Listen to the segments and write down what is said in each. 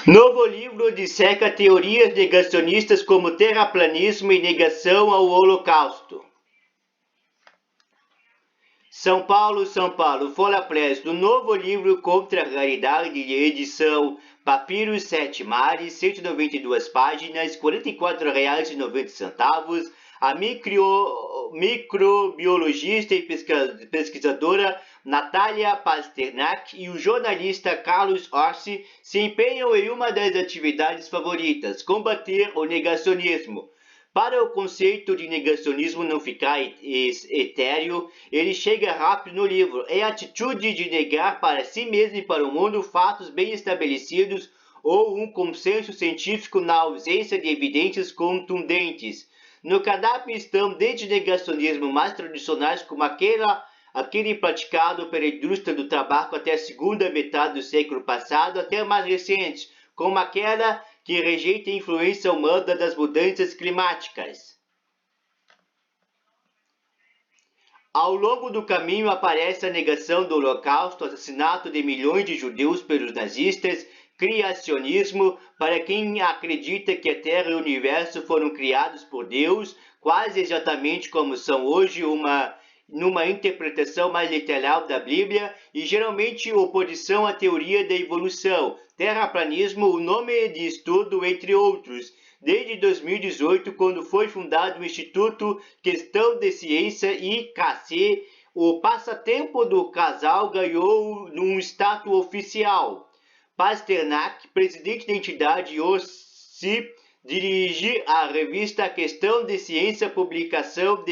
Novo livro disseca teorias negacionistas como terraplanismo e negação ao Holocausto. São Paulo, São Paulo, Folha Press, do novo livro Contra a Raridade, de edição Papyrus 7 Mares, 192 páginas, R$ 44,90, a microbiologista e pesquisadora Natália Pasternak e o jornalista Carlos Orsi se empenham em uma das atividades favoritas, combater o negacionismo. Para o conceito de negacionismo não ficar etéreo, ele chega rápido no livro. É a atitude de negar para si mesmo e para o mundo fatos bem estabelecidos ou um consenso científico na ausência de evidências contundentes. No cardápio estão desde negacionismo mais tradicionais como aquele praticado pela indústria do tabaco até a segunda metade do século passado, até mais recentes, como aquela que rejeita a influência humana das mudanças climáticas. Ao longo do caminho aparece a negação do Holocausto, assassinato de milhões de judeus pelos nazistas, criacionismo, para quem acredita que a Terra e o Universo foram criados por Deus, quase exatamente como são hoje, numa interpretação mais literal da Bíblia, e geralmente oposição à teoria da evolução, terraplanismo, o nome de estudo, entre outros. Desde 2018, quando foi fundado o Instituto Questão de Ciência IKC, o passatempo do casal ganhou um status oficial. Pasternak, presidente da entidade OSCE, dirige a revista Questão de Ciência, publicação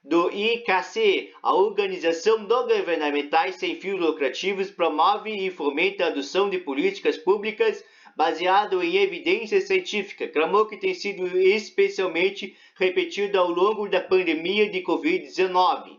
do IKC. A organização não governamentais sem fins lucrativos promove e fomenta a adoção de políticas públicas baseado em evidência científica, clamor que tem sido especialmente repetido ao longo da pandemia de Covid-19.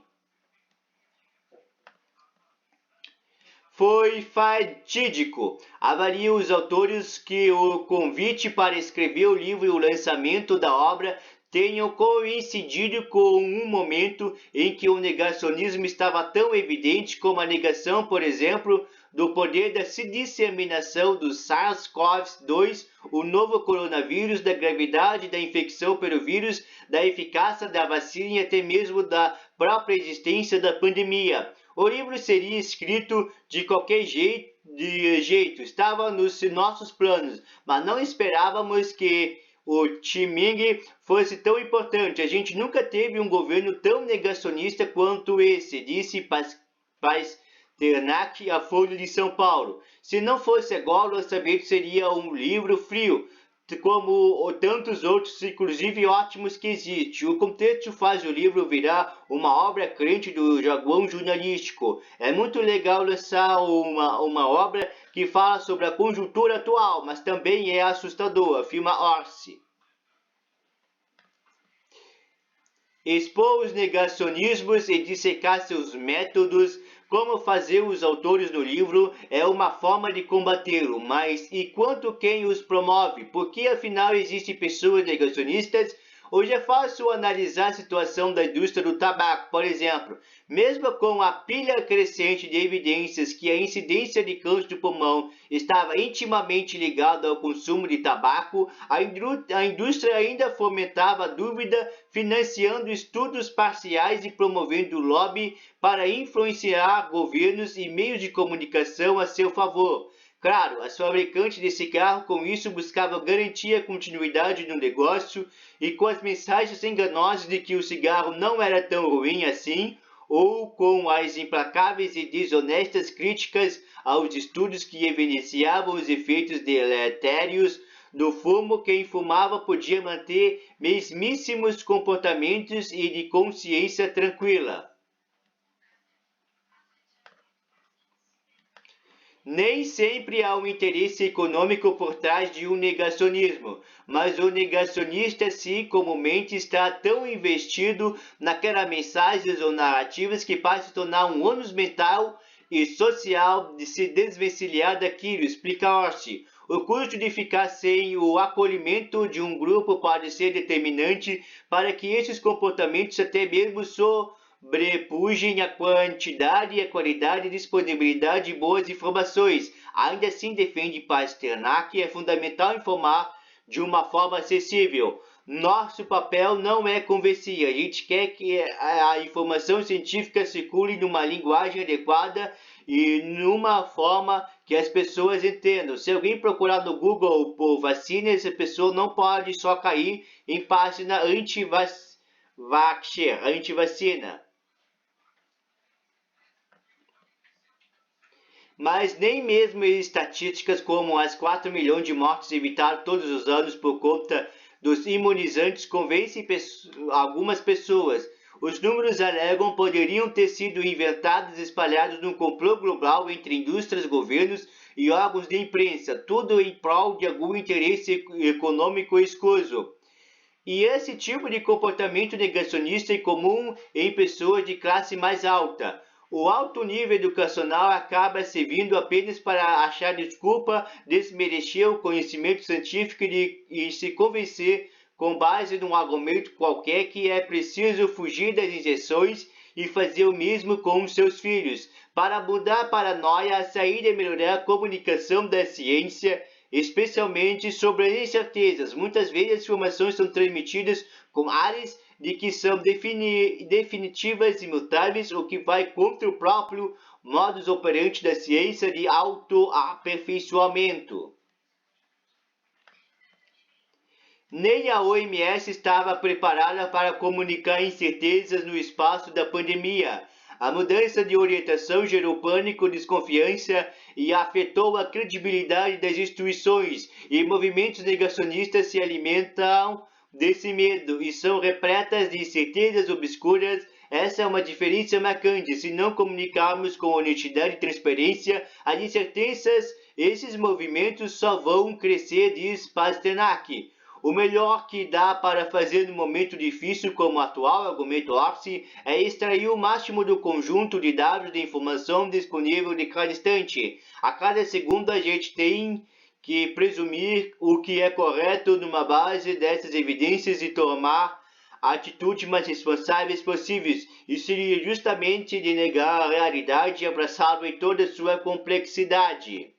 Foi fatídico. Avalia os autores que o convite para escrever o livro e o lançamento da obra tenham coincidido com um momento em que o negacionismo estava tão evidente como a negação, por exemplo, do poder da disseminação do SARS-CoV-2, o novo coronavírus, da gravidade da infecção pelo vírus, da eficácia da vacina e até mesmo da própria existência da pandemia. O livro seria escrito de qualquer jeito, estava nos nossos planos, mas não esperávamos que o Timing fosse tão importante. A gente nunca teve um governo tão negacionista quanto esse, disse Pasternak à Folha de São Paulo. Se não fosse agora, o lançamento seria um livro frio, como tantos outros, inclusive ótimos, que existe. O contexto faz o livro virar uma obra crente do jargão jornalístico. É muito legal lançar uma obra que fala sobre a conjuntura atual, mas também é assustador, afirma Orsi. Expor os negacionismos e dissecar seus métodos, como fazer os autores do livro, é uma forma de combatê-lo, mas e quanto quem os promove? Por que afinal existem pessoas negacionistas? Hoje é fácil analisar a situação da indústria do tabaco, por exemplo. Mesmo com a pilha crescente de evidências que a incidência de câncer do pulmão estava intimamente ligada ao consumo de tabaco, a indústria ainda fomentava a dúvida, financiando estudos parciais e promovendo lobby para influenciar governos e meios de comunicação a seu favor. Claro, as fabricantes de cigarro com isso buscavam garantir a continuidade do negócio e com as mensagens enganosas de que o cigarro não era tão ruim assim, ou com as implacáveis e desonestas críticas aos estudos que evidenciavam os efeitos deletérios do fumo. Quem fumava podia manter mesmíssimos comportamentos e de consciência tranquila. Nem sempre há um interesse econômico por trás de um negacionismo, mas o negacionista comumente está tão investido naquelas mensagens ou narrativas que passa a se tornar um ônus mental e social de se desvencilhar daquilo, explica Orsi. O custo de ficar sem o acolhimento de um grupo pode ser determinante para que esses comportamentos até mesmo sobrepujem a quantidade e a qualidade e disponibilidade de boas informações. Ainda assim, defende Pasternak que é fundamental informar de uma forma acessível. Nosso papel não é convencer, a gente quer que a informação científica circule numa linguagem adequada e numa forma que as pessoas entendam. Se alguém procurar no Google por vacinas, a pessoa não pode só cair em página anti-vacina. Mas nem mesmo estatísticas como as 4 milhões de mortes evitadas todos os anos por conta dos imunizantes convencem algumas pessoas. Os números alegam poderiam ter sido inventados e espalhados num complô global entre indústrias, governos e órgãos de imprensa, tudo em prol de algum interesse econômico escuso. E esse tipo de comportamento negacionista é comum em pessoas de classe mais alta. O alto nível educacional acaba servindo apenas para achar desculpa, desmerecer o conhecimento científico e se convencer, com base num argumento qualquer, que é preciso fugir das injeções e fazer o mesmo com os seus filhos. Para mudar a paranoia, a saída é melhorar a comunicação da ciência, especialmente sobre as incertezas. Muitas vezes as informações são transmitidas com áreas de que são definitivas e imutáveis, o que vai contra o próprio modus operandi da ciência de autoaperfeiçoamento. Nem a OMS estava preparada para comunicar incertezas no espaço da pandemia. A mudança de orientação gerou pânico, desconfiança e afetou a credibilidade das instituições, e movimentos negacionistas se alimentam desse medo e são repletas de incertezas obscuras. Essa é uma diferença marcante. Se não comunicarmos com honestidade e transparência as incertezas, esses movimentos só vão crescer, diz Pasternak. O melhor que dá para fazer num momento difícil como o atual, argumenta Orsi, é extrair o máximo do conjunto de dados de informação disponível de cada instante. A cada segundo a gente tem que presumir o que é correto numa base dessas evidências e tomar atitudes mais responsáveis possíveis. Isso seria justamente de negar a realidade e abraçá-la em toda a sua complexidade.